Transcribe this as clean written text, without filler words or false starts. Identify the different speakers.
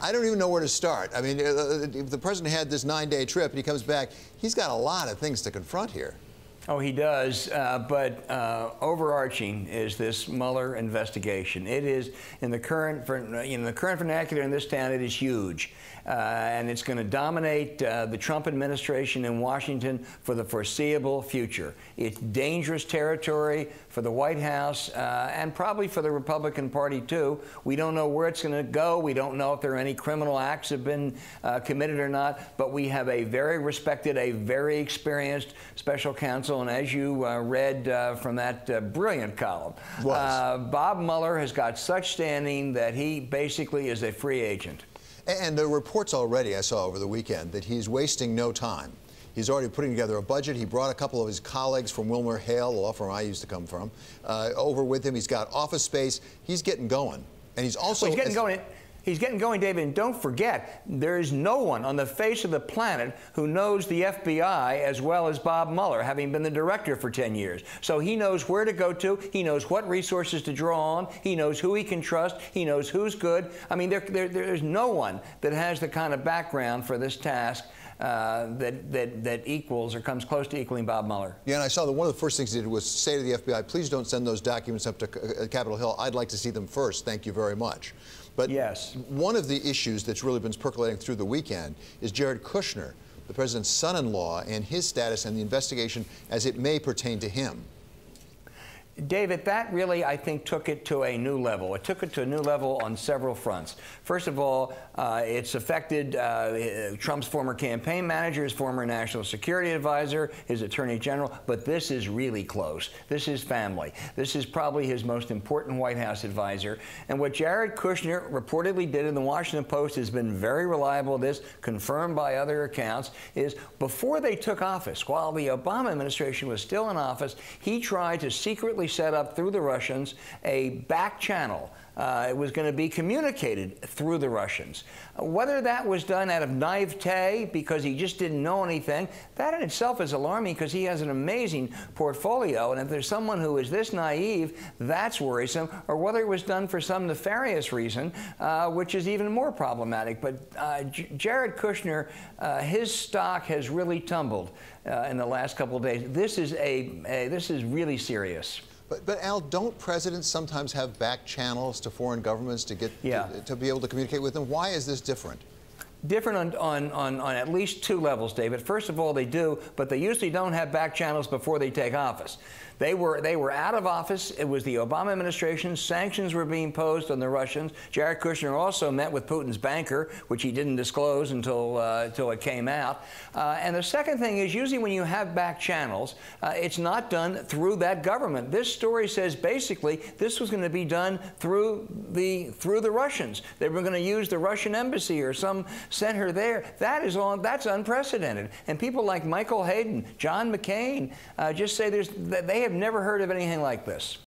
Speaker 1: I don't even know where to start. I mean, if the president had this 9-day trip and he comes back, he's got a lot of things to confront here.
Speaker 2: Oh, he does, but overarching is this Mueller investigation. It is, in the current vernacular in this town, it is huge. And it's going to dominate the Trump administration in Washington for the foreseeable future. It's dangerous territory for the White House and probably for the Republican Party, too. We don't know where it's going to go. We don't know if there are any criminal acts have been committed or not. But we have a very respected, a very experienced special counsel. And as you read from that brilliant column, Bob Mueller has got such standing that he basically is a free agent.
Speaker 1: And there are reports already I saw over the weekend that he's wasting no time. He's already putting together a budget. He brought a couple of his colleagues from Wilmer Hale, the law firm I used to come from, over with him. He's got office space. He's getting going. And he's also...
Speaker 2: Well, he's getting going. He's getting going, David, and don't forget, there is no one on the face of the planet who knows the FBI as well as Bob Mueller, having been the director for 10 years. So he knows where to go to. He knows what resources to draw on. He knows who he can trust. He knows who's good. I mean, there's no one that has the kind of background for this task that equals or comes close to equaling Bob Mueller.
Speaker 1: Yeah, and I saw that one of the first things he did was say to the FBI, please don't send those documents up to Capitol Hill. I'd like to see them first. Thank you very much. But
Speaker 2: yes,
Speaker 1: one of the issues that's really been percolating through the weekend is Jared Kushner, the president's son-in-law, and his status and the investigation as it may pertain to him.
Speaker 2: David, that really, I think, took it to a new level. It took it to a new level on several fronts. First of all, it's affected Trump's former campaign manager, his former national security advisor, his attorney general, but this is really close. This is family. This is probably his most important White House advisor. And what Jared Kushner reportedly did in the Washington Post has been very reliable. This, confirmed by other accounts, is before they took office, while the Obama administration was still in office, he tried to secretly set up through the Russians a back channel. It was going to be communicated through the Russians. Whether that was done out of naivete because he just didn't know anything, that in itself is alarming because he has an amazing portfolio. And if there's someone who is this naive, that's worrisome. Or whether it was done for some nefarious reason, which is even more problematic. But Jared Kushner, his stock has really tumbled in the last couple of days. This is really serious.
Speaker 1: But Al, don't presidents sometimes have back channels to foreign governments to get to be able to communicate with them? Why is this different?
Speaker 2: Different on at least two levels, David. First of all, they do, but they usually don't have back channels before they take office. They were out of office. It was the Obama administration. Sanctions were being imposed on the Russians. Jared Kushner also met with Putin's banker, which he didn't disclose until it came out. And the second thing is, usually when you have back channels, it's not done through that government. This story says basically this was going to be done through the Russians. They were going to use the Russian embassy or some center there. That's unprecedented. And people like Michael Hayden, John McCain, just say they have never heard of anything like this.